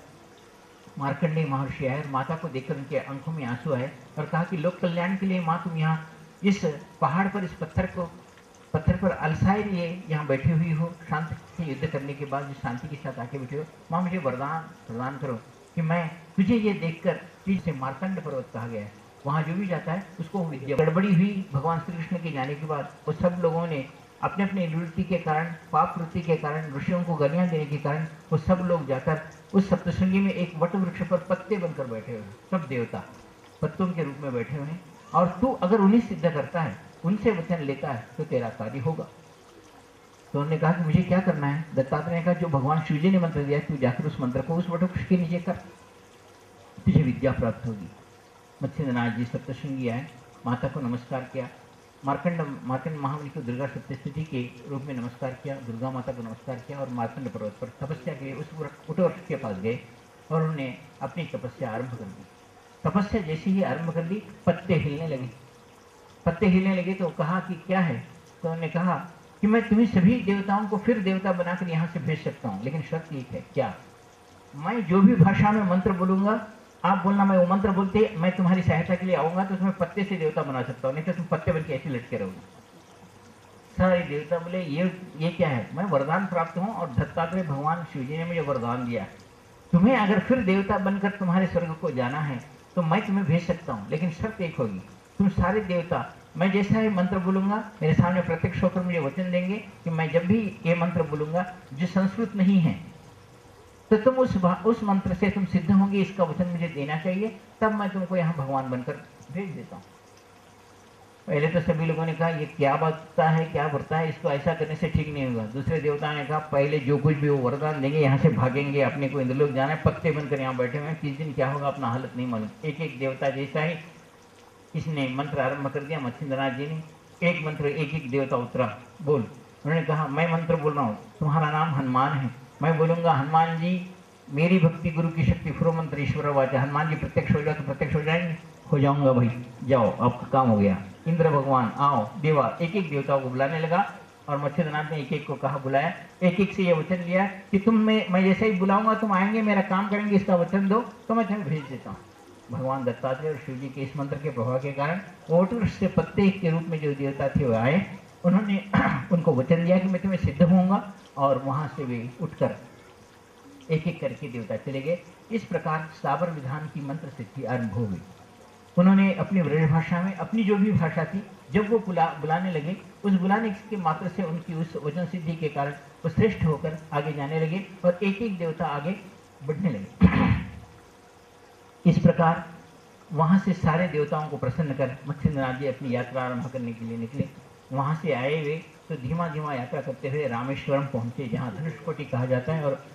मार्कंडेय महर्षि आए और माता को देखकर उनके आंखों में आंसू आए और कहा कि लोक कल्याण के लिए माँ तुम यहाँ इस पहाड़ पर, इस पत्थर पर अलसाए लिए यहाँ बैठी हुई हो, शांति से युद्ध करने के बाद जो शांति के साथ आके बैठे हो, माँ मुझे वरदान प्रदान करो कि मैं तुझे ये देखकर, जिसे मार्कंड पर्वत कहा गया है, वहाँ जो भी जाता है उसको विद्या। गड़बड़ी हुई भगवान श्री कृष्ण के जाने के बाद, वो सब लोगों ने अपने अपने वृत्ति के कारण, पाप वृत्ति के कारण, ऋषियों को गालियाँ देने के कारण, वो सब लोग जाकर उस सप्तशृंगी में एक वट वृक्ष पर पत्ते बनकर बैठे हुए, सब देवता पत्तों के रूप में बैठे हुए हैं। और तू अगर उन्हें सिद्ध करता है, उनसे वचन लेता है, तो तेरा कार्य होगा। तो उन्होंने कहा कि मुझे क्या करना है। दत्तात्रेय ने कहा जो भगवान शिव जी ने मंत्र दिया, तू जाकर उस मंत्र को उस वटवृक्ष के नीचे कर, तुझे विद्या प्राप्त होगी। मत्स्यनाथ जी सप्तशृंगी आए, माता को नमस्कार किया, मार्कंड महामुनि को दुर्गा सप्तशती के रूप में नमस्कार किया, दुर्गा माता को नमस्कार किया और मार्कंड पर्वत पर तपस्या के लिए उस वटवृक्ष के पास गए और उन्होंने अपनी तपस्या आरंभ कर दी। तपस्या जैसे ही आरंभ कर दी, पत्ते हिलने लगे तो कहा कि क्या है। तो उन्होंने कहा कि मैं तुम्हें सभी देवताओं को फिर देवता बनाकर यहाँ से भेज सकता हूँ, लेकिन शर्त एक है। क्या? मैं जो भी भाषा में मंत्र बोलूंगा, आप बोलना मैं वो मंत्र बोलते, मैं तुम्हारी सहायता के लिए आऊंगा तो तुम्हें पत्ते से देवता बना सकता हूँ, नहीं तो तुम पत्ते बन के ऐसे लटके रहोगे। सारे देवता बोले ये क्या है, मैं वरदान प्राप्त हूँ और दत्तात्रेय भगवान शिव जी ने मुझे वरदान दिया, तुम्हें अगर फिर देवता बनकर तुम्हारे स्वर्ग को जाना है तो मैं तुम्हें भेज सकता हूँ, लेकिन शर्त एक होगी, तुम सारे देवता मैं जैसा ही मंत्र बोलूंगा मेरे सामने प्रत्यक्ष होकर मुझे वचन देंगे कि मैं जब भी ये मंत्र बोलूंगा जो संस्कृत नहीं है, तो तुम उस मंत्र से तुम सिद्ध होंगे, इसका वचन मुझे देना चाहिए, तब मैं तुमको यहाँ भगवान बनकर भेज देता हूँ। पहले तो सभी लोगों ने कहा ये क्या बात है, क्या बढ़ता है, इसको ऐसा करने से ठीक नहीं होगा। दूसरे देवता ने कहा पहले जो कुछ भी वो वरदान देंगे यहाँ से भागेंगे, अपने को इंद्रलोक जाना है, पत्ते बनकर यहाँ बैठे हुए हैं, किस दिन क्या होगा अपना हालत नहीं मालूम। एक एक देवता जैसा ही इसने मंत्र आरंभ कर दिया। मत्स्यनाथ जी ने एक मंत्र, एक एक देवता उतरा, बोल। उन्होंने कहा मैं मंत्र बोल रहा हूँ, तुम्हारा नाम हनुमान है, मैं बोलूंगा हनुमान जी मेरी भक्ति गुरु की शक्ति फुरो मंत्र ईश्वर वाचा, हनुमान जी प्रत्यक्ष हो जाओ तो प्रत्यक्ष हो जाएंगे, हो जाऊंगा भाई, जाओ आपका काम हो गया। इंद्र भगवान आओ, देवा, एक एक देवताओं को बुलाने लगा और मत्स्यनाथ ने एक एक को कहा, बुलाया, एक एक से ये वचन लिया कि तुम मैं जैसे ही बुलाऊंगा तुम आएंगे, मेरा काम करेंगे, इसका वचन दो तो मैं तुम्हें भेज देता हूँ। भगवान दत्तात्रेय और शिव जी के इस मंत्र के प्रभाव के कारण वटवृक्ष से पत्ते के रूप में जो देवता थे वो आए, उन्होंने उनको वचन दिया कि मैं तुम्हें सिद्ध होऊंगा, और वहां से वे उठकर एक एक करके देवता चले गए। इस प्रकार साबर विधान की मंत्र सिद्धि आरंभ हो गई। उन्होंने अपनी ब्रज भाषा में, अपनी जो भी भाषा थी, जब वो बुलाने लगे, उस बुलाने के मात्र से उनकी उस वचन सिद्धि के कारण वो श्रेष्ठ होकर आगे जाने लगे और एक एक देवता आगे बढ़ने लगे। इस प्रकार वहां से सारे देवताओं को प्रसन्न कर मत्स्यनाथ जी अपनी यात्रा आरंभ करने के लिए निकले। वहां से आए हुए तो धीमा धीमा यात्रा करते हुए रामेश्वरम पहुंचे, जहाँ धनुषकोटि कहा जाता है, और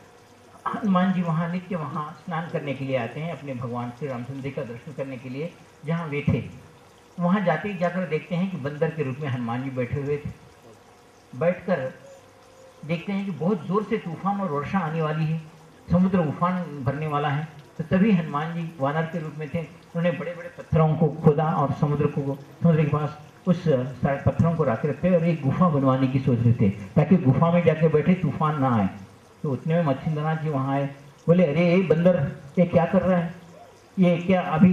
हनुमान जी वहाँ नित्य वहाँ स्नान करने के लिए आते हैं, अपने भगवान श्री रामचंद्र का दर्शन करने के लिए जहाँ वे थे। वहाँ जाते ही जाकर देखते हैं कि बंदर के रूप में हनुमान जी बैठे हुए थे। बैठकर देखते हैं कि बहुत जोर से तूफान और वर्षा आने वाली है, समुद्र उफान भरने वाला है। तो तभी हनुमान जी वानर के रूप में थे, उन्होंने बड़े बड़े पत्थरों को खोदा और समुद्र के पास उस पत्थरों को रख रखते और एक गुफा बनवाने की सोच रहे थे, ताकि गुफा में जाके बैठे तूफान ना आए। तो उतने में मत्स्यनाथ जी वहाँ आए, बोले अरे ये बंदर ये क्या कर रहा है, ये क्या अभी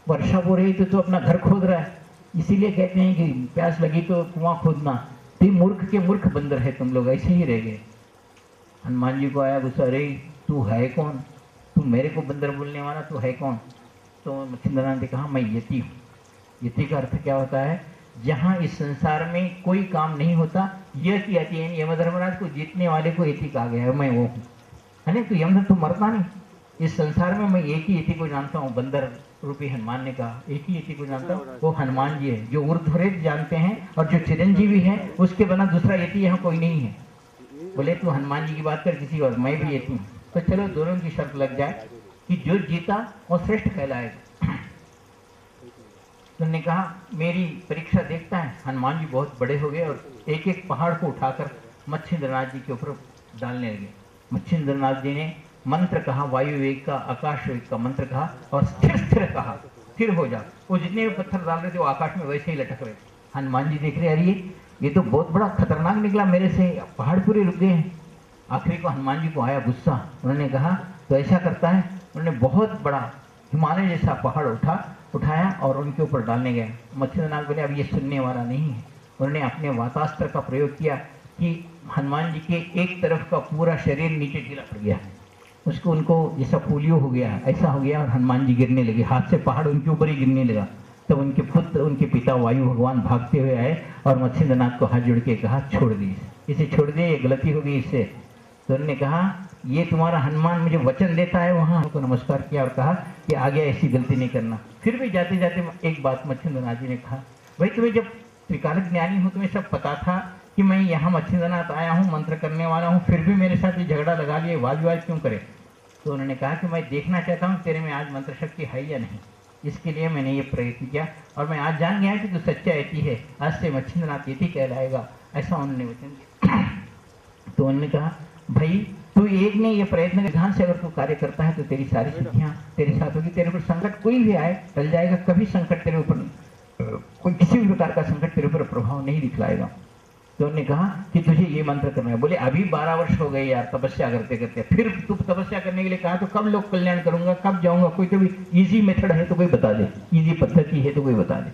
वर्षा हो रही तो अपना घर खोद रहा है, इसीलिए कहते हैं कि प्यास लगी तो कुआं खोदना। तो मूर्ख के मूर्ख बंदर है तुम लोग, ऐसे ही रह गए। हनुमान जी को आया गुस्सा, अरे तू है कौन, तू मेरे को बंदर बोलने वाला, तू है कौन। तो मत्स्यनाथ ने कहा मैं यति हूँ। यति का अर्थ क्या होता है, जहाँ इस संसार में कोई काम नहीं होता, यति यति यमधर्मराज को जीतने वाले को यति कहा गया है, मैं वो हूँ, है ना। तो यमधर्म तो मरता नहीं, इस संसार में मैं एक ही यति को जानता हूँ, बंदर रूपी हनुमान ने कहा, एक ही यति को जानता हूँ, वो हनुमान जी है, जो ऊर्ध्वरेत जानते हैं और जो चिरंजीवी है, उसके बिना दूसरा यति यहाँ कोई नहीं है। बोले तू हनुमान जी की बात कर किसी और, मैं भी यति हूँ। तो चलो दोनों की शर्त लग जाए कि जो जीता वो श्रेष्ठ कहलाएगा। उन्होंने कहा मेरी परीक्षा देखता है। हनुमान जी बहुत बड़े हो गए और एक एक पहाड़ को उठाकर मच्छिंद्रनाथ जी के ऊपर डालने लगे। मच्छिंद्रनाथ जी ने मंत्र कहा, वायु वेग का, आकाश वेग का मंत्र कहा और स्थिर स्थिर कहा, स्थिर हो जा। वो जितने भी पत्थर डाल रहे थे वो आकाश में वैसे ही लटक रहे थे। हनुमान जी देख रहे, अरे ये तो बहुत बड़ा खतरनाक निकला मेरे से, पहाड़ पूरे रुक गए हैं। आखिरी को हनुमान जी को आया गुस्सा। उन्होंने कहा तो ऐसा करता है। उन्होंने बहुत बड़ा हिमालय जैसा पहाड़ उठाया और उनके ऊपर डालने गए। मच्छिंद्रनाथ बोले अब ये सुनने वाला नहीं है। उन्होंने अपने वातास्त्र का प्रयोग किया कि हनुमान जी के एक तरफ का पूरा शरीर नीचे गिरा पड़ गया। उसको उनको जैसा पोलियो हो गया ऐसा हो गया और हनुमान जी गिरने लगे। हाथ से पहाड़ उनके ऊपर ही गिरने लगा। तब उनके पुत्र, उनके पिता वायु भगवान भागते हुए आए और मच्छिंद्रनाथ को हाथ जोड़ के कहा छोड़ दी इसे, छोड़ दे, ये गलती हो गई इससे। तो उन्होंने कहा ये तुम्हारा हनुमान मुझे वचन देता है। वहाँ को नमस्कार किया और कहा कि आगे ऐसी गलती नहीं करना। फिर भी जाते जाते एक बात मच्छिंद्रनाथ जी ने कहा, भाई तुम्हें जब त्रिकालिक ज्ञानी हो, तुम्हें सब पता था कि मैं यहाँ मच्छिंद्रनाथ आया हूँ, मंत्र करने वाला हूँ, फिर भी मेरे साथ ये झगड़ा लगा लिए, वाद विवाद क्यों करे? तो उन्होंने कहा कि मैं देखना चाहता हूँ तेरे में आज मंत्र शक्ति है या नहीं, इसके लिए मैंने ये प्रयत्न किया और मैं आज जान गया कि तू सच्चा यति है, आज से मच्छिंद्रनाथ यति कहलाएगा, ऐसा उन्होंने वचन दिया। तो उन्होंने कहा भाई तू एक ने ये प्रयत्न विधान से अगर तू कार्य करता है तो तेरी सारी सिद्धियां तेरे साथ होगी, तेरे ऊपर संकट कोई भी आए टल जाएगा, कभी संकट तेरे ऊपर कोई किसी भी प्रकार का संकट तेरे ऊपर प्रभाव नहीं दिखलाएगा। तो उन्होंने कहा कि तुझे ये मंत्र करना है। बोले अभी 12 वर्ष हो गए यार तपस्या करते करते, फिर तू तपस्या करने के लिए कहा तो कब लोग कल्याण करूंगा, कब जाऊंगा, कोई तो भी इजी मेथड है तो कोई बता दे, इजी पद्धति है तो कोई बता दे।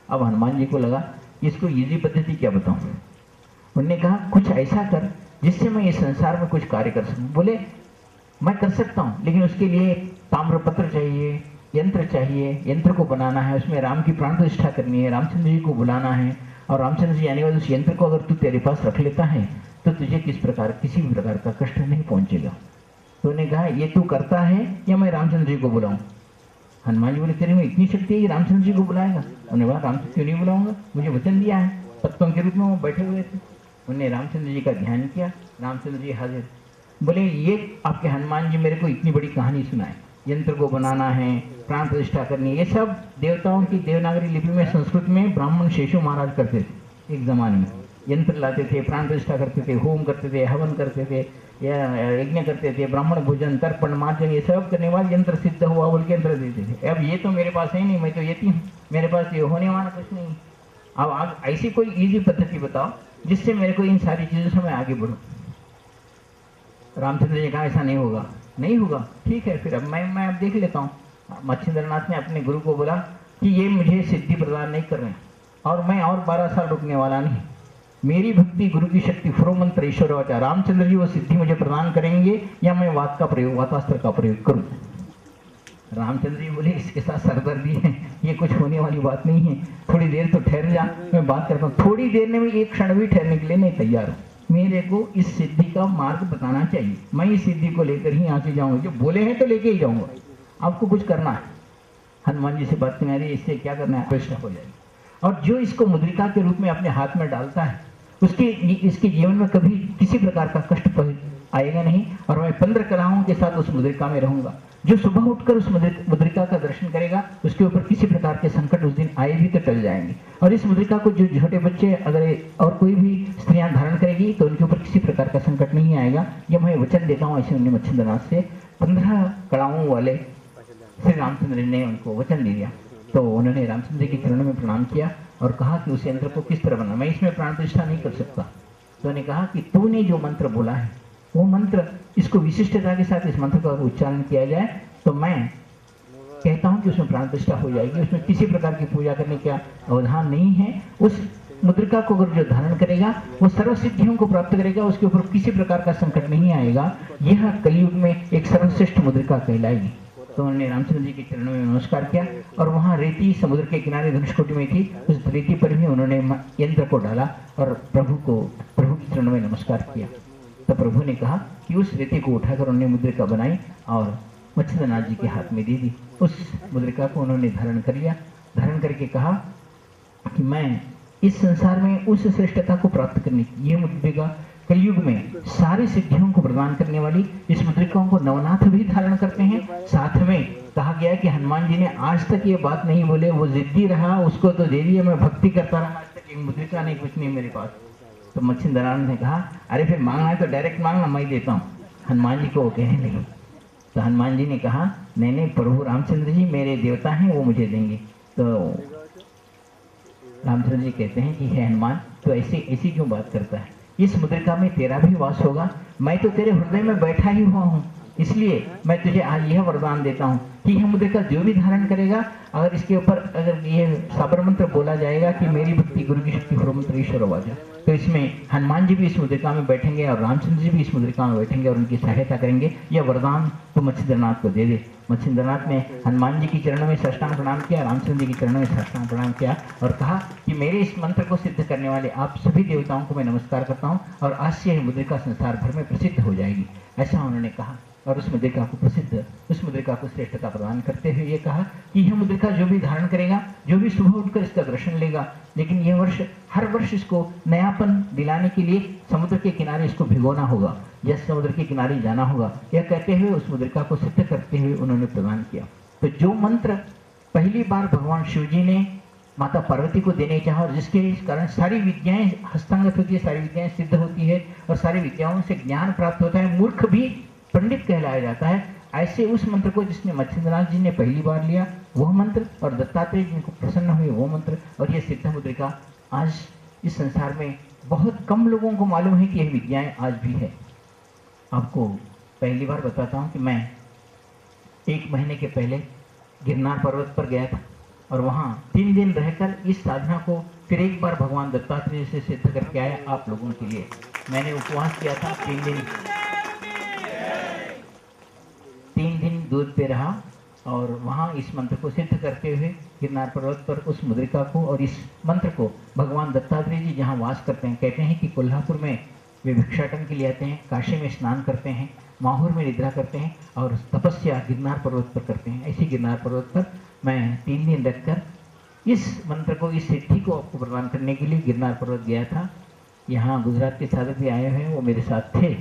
अब हनुमान जी को लगा इसको इजी पद्धति क्या बताऊं। उन्होंने कहा कुछ ऐसा कर जिससे मैं इस संसार में कुछ कार्य कर सकूं। बोले मैं कर सकता हूं लेकिन उसके लिए ताम्रपत्र चाहिए, यंत्र चाहिए, यंत्र को बनाना है, उसमें राम की प्राण प्रतिष्ठा करनी है, रामचंद्र जी को बुलाना है और रामचंद्र जी आने के बाद उस यंत्र को अगर तू तेरे पास रख लेता है तो तुझे किसी भी प्रकार का कष्ट नहीं पहुंचेगा। तो उन्होंने कहा ये तू करता है या मैं रामचंद्र जी को बुलाऊं? हनुमान जी बोले तेरे में इतनी शक्ति है कि रामचंद्र जी को बुलाएगा? उन्होंने कहा रामचंद्र क्यों नहीं बुलाऊंगा, मुझे वचन दिया है। पत्तों के रूप में वो बैठे हुए थे। उन्होंने रामचंद्र जी का ध्यान किया, रामचंद्र जी हाजिर। बोले ये आपके हनुमान जी मेरे को इतनी बड़ी कहानी सुनाए, यंत्र को बनाना है, प्राण प्रतिष्ठा करनी है, ये सब देवताओं की देवनागरी लिपि में संस्कृत में ब्राह्मण शेषु महाराज करते थे एक जमाने में। यंत्र लाते थे, प्राण प्रतिष्ठा करते थे, होम करते थे, हवन करते थे, यज्ञ करते थे, ब्राह्मण भोजन, तर्पण, मार्जन, ये सब करने वाले यंत्र सिद्ध हुआ बोल के यंत्र देते थे। अब ये तो मेरे पास है नहीं, मैं तो यति हूँ, मेरे पास ये होने वाला कुछ नहीं। अब आप ऐसी कोई इजी पद्धति बताओ जिससे मेरे को इन सारी चीजों से मैं आगे बढ़ूं। रामचंद्र जी कहा ऐसा नहीं होगा, नहीं होगा, ठीक है फिर अब मैं अब देख लेता हूँ। मच्छिंद्रनाथ ने अपने गुरु को बोला कि ये मुझे सिद्धि प्रदान नहीं कर रहे और मैं और 12 साल रुकने वाला नहीं, मेरी भक्ति गुरु की शक्ति फ्रो मंत्र ईश्वर वाचा, रामचंद्र जी वो सिद्धि मुझे प्रदान करेंगे या मैं वाद का प्रयोग, वातास्त्र का प्रयोग करूं। रामचंद्र जी बोले इसके साथ सरदर्दी है, ये कुछ होने वाली बात नहीं है, थोड़ी देर तो ठहर जा, मैं बात करता हूँ। थोड़ी देर में एक क्षण भी ठहरने के लिए नहीं तैयार हूँ, मेरे को इस सिद्धि का मार्ग बताना चाहिए, मैं इस सिद्धि को लेकर ही यहाँ से जाऊंगा, जो बोले हैं तो लेके ही जाऊंगा, आपको कुछ करना है। हनुमान जी से बात करना है, इससे क्या करना है, प्रतिष्ठा हो जाएगी। और जो इसको मुद्रिका के रूप में अपने हाथ में डालता है इसके जीवन में कभी किसी प्रकार का कष्ट आएगा नहीं और मैं 15 कलाओं के साथ उस मुद्रिका में रहूंगा। जो सुबह उठकर उस मुद्रिका का दर्शन करेगा उसके ऊपर किसी प्रकार के संकट उस दिन आए भी तो टल जाएंगे। और इस मुद्रिका को जो छोटे बच्चे अगर और कोई भी स्त्रियां धारण करेगी तो उनके ऊपर किसी प्रकार का संकट नहीं आएगा, यह मैं वचन देता हूँ। ऐसे उन्होंने मच्छिंद्रनाथ से 15 कलाओं वाले श्री रामचंद्र ने उनको वचन दे दिया। तो उन्होंने रामचंद्र जी के चरणों में प्रणाम किया और कहा कि उस यंत्र को किस तरह बना, मैं इसमें प्राण प्रतिष्ठा नहीं कर सकता। तो उन्होंने कहा कि तूने जो मंत्र बोला है वो मंत्र, इसको विशिष्टता के साथ इस मंत्र का उच्चारण किया जाए तो मैं कहता हूं कि उसमें प्राण प्रतिष्ठा हो जाएगी, उसमें किसी प्रकार की पूजा करने का अवधान नहीं है। उस मुद्रिका को अगर जो धारण करेगा वो सर्व सिद्धियों को प्राप्त करेगा, उसके ऊपर किसी प्रकार का संकट नहीं आएगा, यह कलयुग में एक सर्वश्रेष्ठ मुद्रिका कहलाएगी। तो उन्होंने रामचंद्र जी के चरणों में नमस्कार किया और वहाँ रेती समुद्र के किनारे धनुषकोटि में थी, उस रेती पर भी उन्होंने यंत्र को डाला और प्रभु के चरणों में नमस्कार किया। तो प्रभु ने कहा कि उस रेती को उठाकर उन्होंने मुद्रिका बनाई और मच्छिंद्रनाथ जी के हाथ में दे दी। उस मुद्रिका को उन्होंने धारण कर लिया, धारण करके कहा कि मैं इस संसार में उस श्रेष्ठता को प्राप्त करने की, ये मुद्रिका कलयुग में सारी सिद्धियों को प्रदान करने वाली, इस मुद्रिकाओं को नवनाथ भी धारण करते हैं। साथ में कहा गया कि हनुमान जी ने आज तक ये बात नहीं बोले, वो जिद्दी रहा, उसको तो दे दिया, मैं भक्ति करता रहा, आज तक एक मुद्रिका नहीं, कुछ नहीं मेरे पास। तो मच्छिंद्रनाथ ने कहा अरे फिर मांगना है तो डायरेक्ट मांगना, मैं देता हूँ। हनुमान जी को वो कहे नहीं। तो हनुमान जी ने कहा नहीं नहीं प्रभु रामचंद्र जी मेरे देवता हैं, वो मुझे देंगे। तो रामचंद्र जी कहते हैं कि हे हनुमान तो ऐसी क्यों बात करता है, इस मुद्रिका में तेरा भी वास होगा, मैं तो तेरे हृदय में बैठा ही हुआ हूँ, इसलिए मैं तुझे आज यह वरदान देता हूँ कि यह मुद्रिका जो भी धारण करेगा, अगर इसके ऊपर अगर ये साबर मंत्र बोला जाएगा कि मेरी भक्ति गुरु की शक्ति मंत्र ईश्वर वाजा, तो इसमें हनुमान जी भी इस मुद्रिका में बैठेंगे और रामचंद्र जी भी इस मुद्रिका में बैठेंगे और उनकी सहायता करेंगे। यह वरदान तो मच्छिंद्रनाथ को दे दे। मच्छिंद्रनाथ ने हनुमान जी की चरणों में साष्टांग प्रणाम किया, रामचंद्र जी की चरणों में साष्टांग प्रणाम किया और कहा कि मेरे इस मंत्र को सिद्ध करने वाले आप सभी देवताओं को मैं नमस्कार करता हूँ और आज से यह मुद्रिका संसार भर में प्रसिद्ध हो जाएगी, ऐसा उन्होंने कहा। और उस मुद्रिका को उस मुद्रिका को श्रेष्ठता प्रदान करते हुए ये कहा कि यह मुद्रिका जो भी धारण करेगा, जो भी सुबह उठकर इसका दर्शन लेगा, लेकिन यह वर्ष हर वर्ष इसको नयापन दिलाने के लिए समुद्र के किनारे इसको भिगोना होगा या समुद्र के किनारे जाना होगा, यह कहते हुए उस मुद्रिका को सिद्ध करते हुए उन्होंने प्रदान किया। तो जो मंत्र पहली बार भगवान शिव जी ने माता पार्वती को देने चाहा और जिसके कारण सारी विद्याएं हस्तंगत होती है, सारी विद्याएं सिद्ध होती है और सारी विद्याओं से ज्ञान प्राप्त होता है, मूर्ख भी पंडित कहलाया जाता है, ऐसे उस मंत्र को जिसने मच्छिंद्रनाथ जी ने पहली बार लिया वह मंत्र और दत्तात्रेय जी को प्रसन्न हुए वो मंत्र और यह सिद्ध मुद्रिका आज इस संसार में बहुत कम लोगों को मालूम है कि यह विद्याएं आज भी है। आपको पहली बार बताता हूँ कि मैं 1 महीने के पहले गिरनार पर्वत पर गया था और वहाँ 3 दिन रहकर इस साधना को फिर एक बार भगवान दत्तात्रेय से सिद्ध करके आया आप लोगों के लिए। मैंने उपवास किया था 3 दिन दूध पे रहा और वहाँ इस मंत्र को सिद्ध करते हुए गिरनार पर्वत पर उस मुद्रिका को और इस मंत्र को भगवान दत्तात्रेय जी जहाँ वास करते हैं, कहते हैं कि कोल्हापुर में वे भिक्षाटन के लिए आते हैं, काशी में स्नान करते हैं, माहौर में निद्रा करते हैं और तपस्या गिरनार पर्वत पर करते हैं। ऐसी गिरनार पर्वत पर मैं 3 दिन रखकर इस मंत्र को, इस सिद्धि को आपको प्रदान करने के लिए गिरनार पर्वत गया था। यहाँ गुजरात के साधक भी आए हुए हैं, वो मेरे साथ थे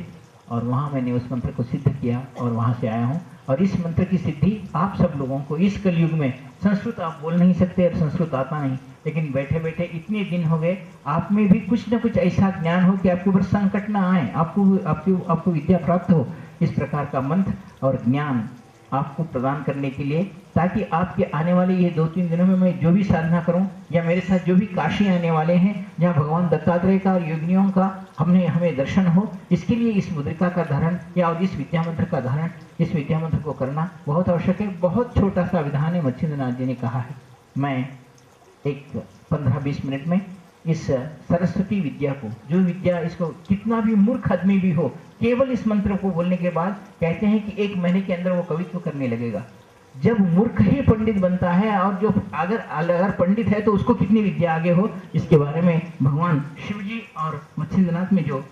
और वहाँ मैंने उस मंत्र को सिद्ध किया और वहाँ से आया हूँ। और इस मंत्र की सिद्धि आप सब लोगों को इस कलयुग में, संस्कृत आप बोल नहीं सकते और संस्कृत आता नहीं, लेकिन बैठे बैठे इतने दिन हो गए, आप में भी कुछ न कुछ ऐसा ज्ञान हो कि आपके ऊपर संकट ना आए, आपको विद्या प्राप्त हो। इस प्रकार का मंत्र और ज्ञान आपको प्रदान करने के लिए, ताकि आपके आने वाले ये 2-3 दिनों में मैं जो भी साधना करूं या मेरे साथ जो भी काशी आने वाले हैं जहां भगवान दत्तात्रेय का और योगिनियों का हमें दर्शन हो, इसके लिए इस मुद्रिका का धारण या और इस विद्या मंत्र का धारण, इस विद्या मंत्र को करना बहुत आवश्यक है। बहुत छोटा सा विधान है, मच्छिंद्रनाथ जी ने कहा है। मैं एक 15-20 मिनट में इस सरस्वती विद्या को, जो विद्या इसको कितना भी मूर्ख आदमी भी हो, केवल इस मंत्र को बोलने के बाद कहते हैं कि 1 महीने के अंदर वो कवित्व करने लगेगा। जब मूर्ख ही पंडित बनता है और जो अगर पंडित है तो उसको कितनी विद्या आगे हो, इसके बारे में भगवान शिव जी और मच्छिंद्रनाथ में जो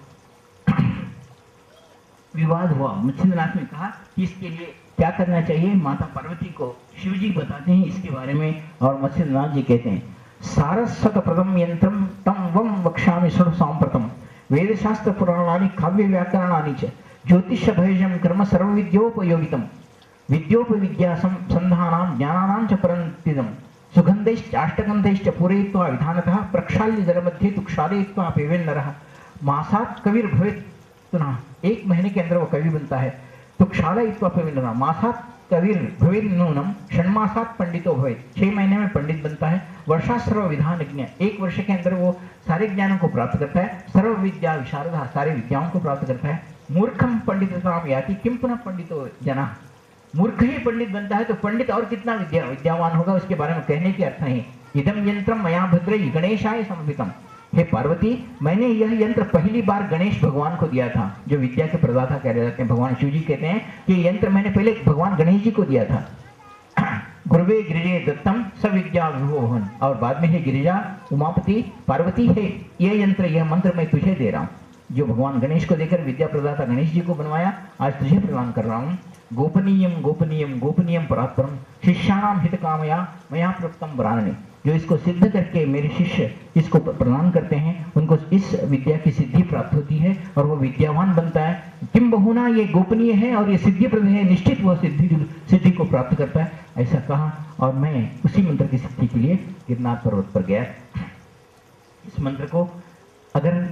विवाद हुआ, मच्छिंद्रनाथ ने कहा कि इसके लिए क्या करना चाहिए, माता पार्वती को शिव जी बताते हैं इसके बारे में और मच्छिंद्रनाथ जी कहते हैं सारस्वत प्रदम यंत्रम तम वम वक्ष्यामि सर्व सांप्रतम वेदशास्त्र पुराणानि काव्य व्याकरणानि च ज्योतिष भयजम कर्म सर्व विद्योपयोगितम विद्योपविद्या संधानां ज्ञानानां च परंतिदम सुगंधैश्च अष्टगंधैश्च पूरयित्वा विधानतः प्रक्षाल्य जलमध्ये तुक्षालयित्वा पेवेन्नरः मासात् कविर्भवेत्। पुनः 1 महीने के अंदर वो कवि बनता है। तुक्षालयित्वा पेवेन्नरः मासात् कविर्भवेन्नूनम षण्मासात् पंडितो भवेत्। 6 महीने में पंडित बनता है। वर्षा सर्व विधानज्ञ, 1 वर्ष के अंदर वो सारे ज्ञानों को प्राप्त करता है। सर्व विद्या विशारदः, सारे विद्याओं को प्राप्त करता है। मूर्खम पंडितताम याति किम पुनः पंडितो जनः, मूर्ख ही पंडित बनता है तो पंडित और कितना विद्यावान होगा, उसके बारे में कहने की अर्थ नहीं। इदम यंत्रम मया भद्रई गणेशाय समर्पितम, हे पार्वती मैंने यह यंत्र पहली बार गणेश भगवान को दिया था, जो विद्या के प्रदाता कह जाते हैं। भगवान शिव जी कहते हैं कि यंत्र मैंने पहले भगवान गणेश जी को दिया था। गुरुवे गिरिजे दत्तम सविद्या विभोहन, और बाद में हे गिरिजा उमापति पार्वती है यह यंत्र, यह मंत्र मैं तुझे दे रहा हूँ, जो भगवान गणेश को देकर विद्या प्रदाता गणेश जी को बनवाया, आज तुझे प्रदान कर रहा हूँ। गोपनीयम गोपनीयम गोपनीयम परात्परम शिष्याणाम हित कामया मया प्रोक्तम वरानने, जो इसको सिद्ध करके मेरे शिष्य इसको प्रदान करते हैं उनको इस विद्या की सिद्धि प्राप्त होती है और वो विद्यावान बनता है। किम बहुना, ये गोपनीय है और ये सिद्धिप्रद है, निश्चित वह सिद्धि को प्राप्त करता है। ऐसा कहा और मैं उसी मंत्र की सिद्धि के लिए गिरनार पर्वत पर गया। इस मंत्र को अगर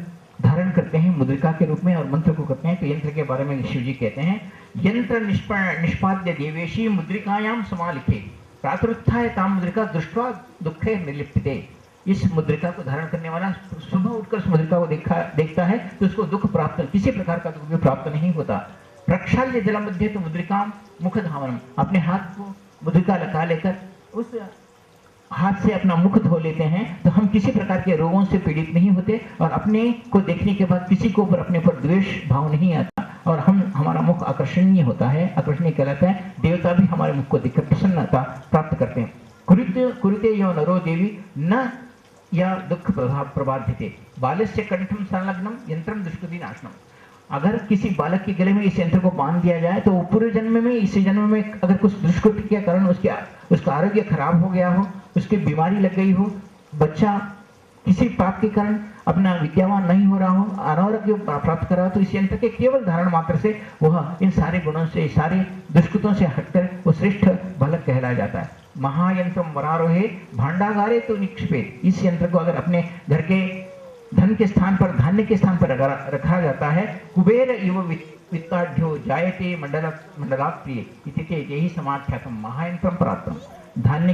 धारण करते हैं मुद्रिका के रूप में और मंत्र को करते हैं तो यंत्र के बारे में शिव जी कहते हैं, यंत्र निष्पाद्य देवेशी मुद्रिकायाम समालिखे प्रातरुत्थाय ताम मुद्रिका दृष्ट्वा दुखे निर्लिप्यते। इस मुद्रिका को धारण करने वाला सुबह उठकर उस मुद्रिका को देखता है तो उसको दुख प्राप्त, किसी प्रकार का दुख भी प्राप्त नहीं होता। प्रक्षाल्य जल मध्य तो मुद्रिका मुख धावनम, अपने हाथ को मुद्रिका लगा लेकर उस हाथ से अपना मुख धो लेते हैं तो हम किसी प्रकार के रोगों से पीड़ित नहीं होते और अपने को देखने के बाद किसी को अपने पर द्वेष भाव नहीं आता और हमारा मुख आकर्षणीय होता है, आकर्षणीय कहलाता है। देवता भी हमारे मुख को देखकर प्रसन्नता प्राप्त करते हैं। कुरुते यो नरो देवी न या दुख प्रबाध्यते बालस्य कंठम संलग्नम यंत्रम दुष्कृति नाशनम। अगर किसी बालक के गले में इस यंत्र को बांध दिया जाए तो पूर्व जन्म में, इस जन्म में अगर कुछ दुष्कृति के कारण उसका आरोग्य खराब हो गया हो, उसकी बीमारी लग गई हो, बच्चा किसी पाप के कारण अपना विद्यावान नहीं हो रहा हो, अनारोग्य प्राप्त कर रहा हो, तो इस यंत्र के केवल धारण मात्र से वह इन सारे गुणों से, सारे दुष्कृतों से हटकर वो श्रेष्ठ बालक कहलाया जाता है। महायंत्रम वरारोहे भांडागारे तो निक्षेपेत। इस यंत्र को अगर अपने घर के धन के स्थान पर, धान्य के स्थान पर रखा जाता है, कुबेर इव वित्ताढ्यो जायते मंडलात् प्रिय इति यही समाख्यातम महायंत्रम पराक्रम। धन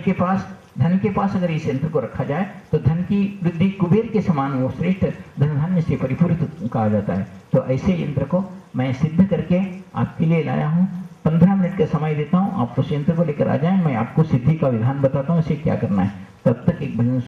के पास अगर इस यंत्र को रखा जाए तो धन की वृद्धि कुबेर के समान वो श्रेष्ठ धन धान्य से परिपूरित कहा जाता है। तो ऐसे यंत्र को मैं सिद्ध करके आपके लिए लाया हूँ। 15 मिनट का समय देता हूँ, आप उस यंत्र को लेकर आ जाएं, मैं आपको सिद्धि का विधान बताता हूँ, इसे क्या करना है। तब तक एक भजन